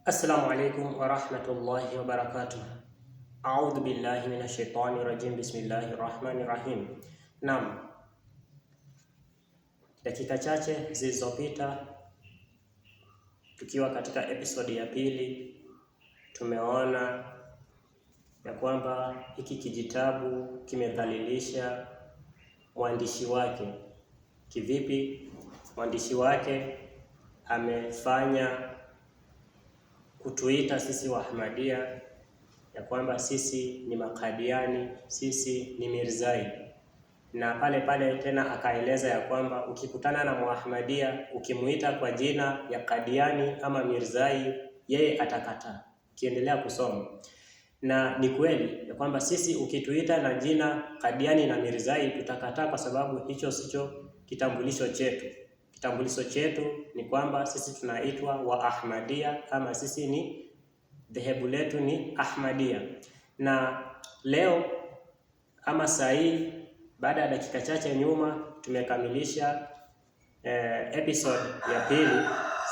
Assalamu alaikum wa rahmatullahi wa barakatuh. A'udhu billahi minash shaitani rajim. Bismillahir rahmanir rahim. Naam, dakika chache zilizopita tukiwa katika episodi ya pili tumeona ya kwamba hiki kijitabu kimedhalilisha mwandishi wake. Kivipi? Mwandishi wake amefanya kutuita sisi wa Ahmadiyya ya kwamba sisi ni Makadiani, sisi ni Mirzai, na pale tena akaeleza ya kwamba ukikutana na Muahmadiyya ukimuita kwa jina ya Kadiani ama Mirzai, yeye atakataa. Kiendelea kusoma, na ni kweli ya kwamba sisi ukituita na jina Kadiani na Mirzai tutakataa, kwa sababu hicho sicho kitambulisho chetu. Kitambulisho chetu ni kwamba sisi tunaitwa wa Ahmadiyya, ama sisi ni dhehebu letu ni Ahmadiyya. Na leo ama saa hii, baada ya dakika chache nyuma, tumekamilisha episode ya pili.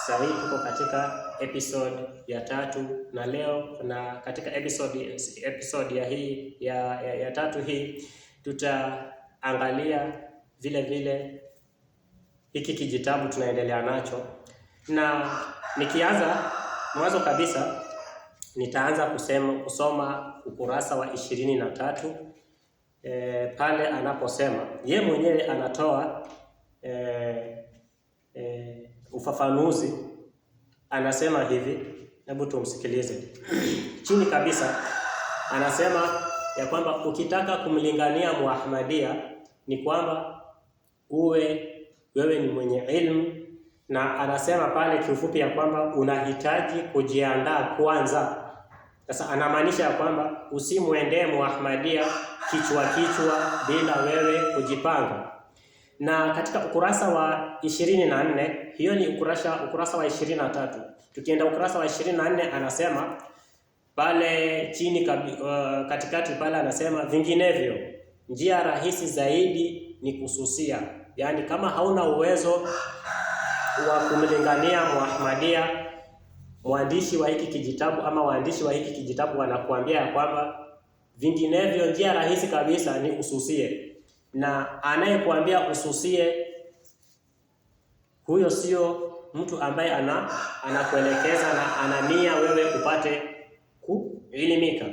Saa hii tuko katika episode ya tatu, na leo na katika episode ya hii ya tatu hii tutaangalia vile hiki kijitabu tunaendelea nacho. Na nikianza mwanzo kabisa, nitaanza kusoma ukurasa wa 23 pale anaposema ye mwenyewe anatoa ufafanuzi. Anasema hivi, hebu tumsikilize. Chini kabisa anasema ya kwamba ukitaka kumlingania Muahmadiyya ni kwamba wewe ni mwenye ilmu, na anasema pale kiufupi ya kwamba unahitaji kujiandaa kwanza. Sasa anamaanisha ya kwamba usimwendee Muahmadiyya kichwa bila wewe kujipanga. Na katika ukurasa wa 24, hiyo ni ukurasa wa 23. Tukienda ukurasa wa 24, anasema pale chini katikati pale anasema vinginevyo njia rahisi zaidi ni kususia. Yaani kama hauna uwezo wa kumlingania Muahmadiyya, mwandishi wa hiki kijitabu ama waandishi wa hiki kijitabu wanakuambia ya kwamba vinginevyo njia rahisi kabisa ni ususie. Na anayekuambia ususie, huyo sio mtu ambaye anakuelekeza na anania wewe upate kuelimika,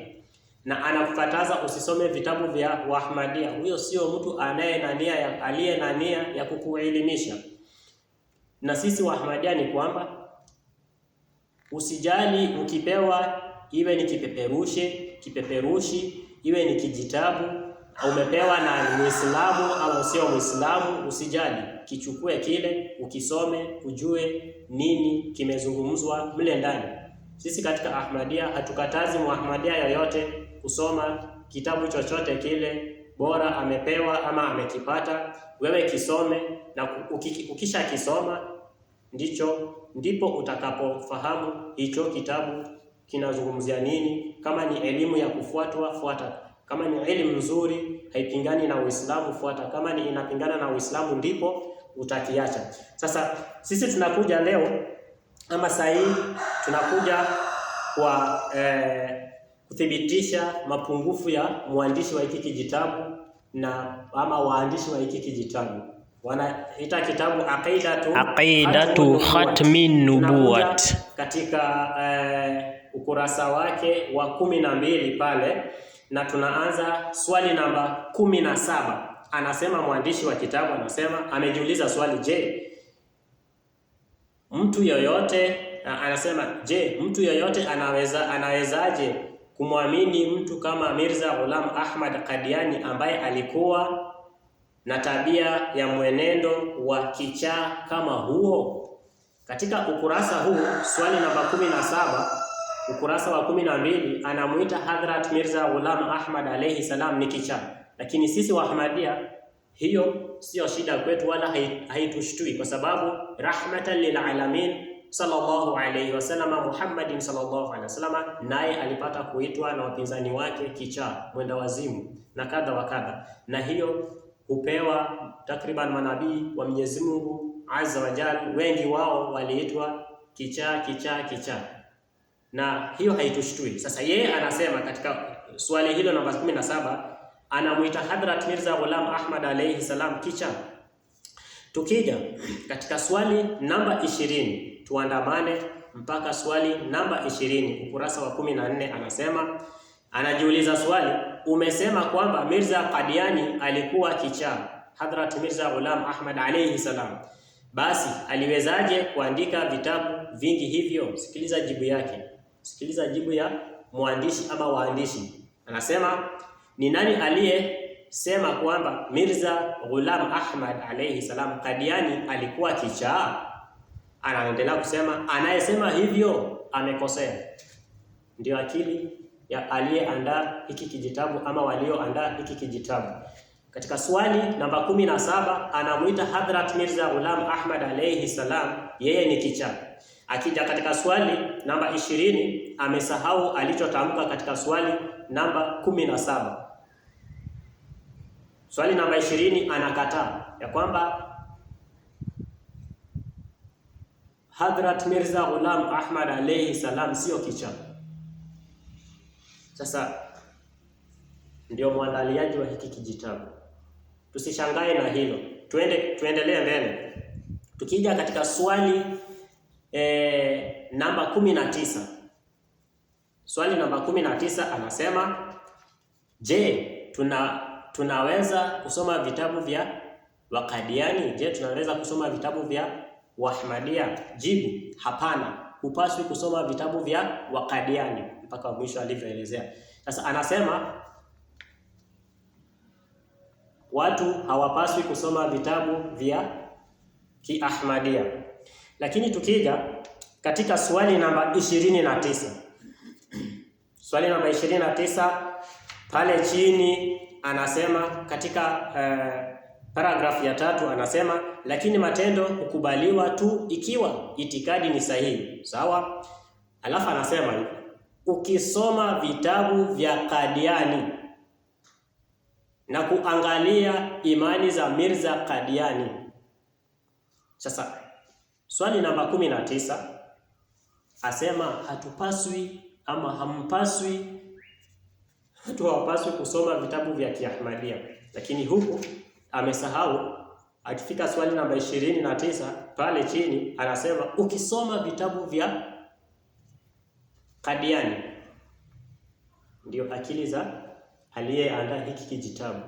na anakukataza usisome vitabu vya Ahmadiyya. Huyo sio mtu aliye na nia ya kukuelimisha. Na sisi wa Ahmadiyya ni kwamba usijali ukipewa, iwe ni kipeperushi, iwe ni kijitabu umepewa na Muislamu au sio Muislamu, usijali, kichukue kile, ukisome, ujue nini kimezungumzwa mle ndani. Sisi katika Ahmadiyya hatukatazi Muahmadiyya yoyote kusoma kitabu chochote kile, bora amepewa ama amekipata, wewe kisome, na ukisha kisoma ndipo utakapofahamu hicho kitabu kinazungumzia nini. Kama ni elimu ya kufuatwa, fuata. Kama ni elimu nzuri haipingani na Uislamu, fuata. Kama ni inapingana na Uislamu, ndipo utakiacha. Sasa sisi tunakuja leo ama saa hii tunakuja kwa kuthibitisha mapungufu ya mwandishi wa hiki kijitabu na ama waandishi wa hiki kijitabu. Wanaita kitabu Aqidatu Khatmin Nubuwat. Katika ukurasa wake wa 12 pale, na tunaanza swali namba 17. Anasema mwandishi wa kitabu, anasema amejiuliza swali, mtu yoyote anawezaje kumwamini mtu kama Mirza Ghulam Ahmad Qadiani ambaye alikuwa na tabia ya mwenendo wa kichaa kama huo? Katika ukurasa huu, swali namba 17, ukurasa wa 12, anamuita Hadhrat Mirza Ghulam Ahmad alayhi salam ni kichaa. Lakini sisi wa Ahmadiyya hiyo sio shida kwetu wala haitushtui, kwa sababu rahmatan lil alamin sallallahu alayhi wasallam, Muhammadin sallallahu alayhi wasallam, naye alipata kuitwa na wapinzani wake kichaa, mwenda wazimu na kadha wa kadha. Na hiyo hupewa takriban manabii wa Mwenyezi Mungu Azza wa Jalla, wengi wao waliitwa kichaa. na hiyo haitushtui. Sasa yeye anasema katika swali hilo namba 17 anamuita Hadhrat Mirza Ghulam Ahmad alayhi salam kicha. Tukija katika swali namba 20, tuandamane mpaka swali namba 20 ukurasa wa 14, anasema, anajiuliza swali, umesema kwamba Mirza Qadiani alikuwa kichaa, Hadhrat Mirza Ghulam Ahmad alayhi salam, basi aliwezaje kuandika vitabu vingi hivyo? Sikiliza jibu yake, sikiliza jibu ya mwandishi ama waandishi. Anasema, ni nani aliyesema kwamba Mirza Ghulam Ahmad alayhi salam Qadiani alikuwa kichaa? Anaendelea kusema, anayesema hivyo amekosea. Ndio akili ya aliyeandaa hiki kijitabu ama walioandaa hiki kijitabu. Katika swali namba 17 anamuita Hadhrat Mirza Ghulam Ahmad alayhi salam yeye ni kichaa. Akija katika swali namba 20 amesahau alichotamka katika swali namba 17. Swali namba 20 anakataa ya kwamba Hadhrat Mirza Ghulam Ahmad alayhi salam sio kichaa. Sasa ndio mwandaliaji wa hiki kijitabu. Tusishangae na hilo. Tuendelee mbele. Tukija katika swali namba 19. Swali namba 19 anasema, je, tunaweza kusoma vitabu vya Waqadiani? Je, tunaweza kusoma vitabu vya Wahmadia? Jibu, hapana. Hupaswi kusoma vitabu vya Waqadiani, mpaka mwisho alivyoelezea. Sasa anasema watu hawapaswi kusoma vitabu vya Kiahmadia. Lakini tukija katika swali namba 29. Swali namba 29 pale chini anasema katika paragraph ya 3 anasema, lakini matendo hukubaliwa tu ikiwa itikadi ni sahihi. Sawa? Alafu anasema hivi, ukisoma vitabu vya Qadiani na kuangalia imani za Mirza Qadiani. Sasa swali namba 19 asema hatupaswi ama hampaswi, hawapaswi kusoma vitabu vya Kiahmadia. Lakini huku amesahau, akifika swali namba 29 pale chini anasema ukisoma vitabu vya Qadiani. Ndio akili za aliyeandaa hiki kijitabu.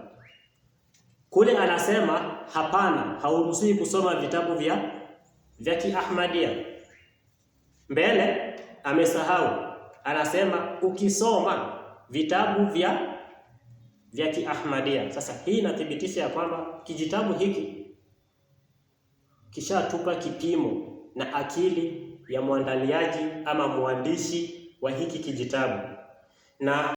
Kule anasema hapana, hauruhusiwi kusoma vitabu vya Kiahmadia. Mbele amesahau, anasema ukisoma vitabu vya Kiahmadia. Sasa hii inathibitisha ya kwamba kijitabu hiki kishatupa kipimo na akili ya mwandaliaji ama mwandishi wa hiki kijitabu. Na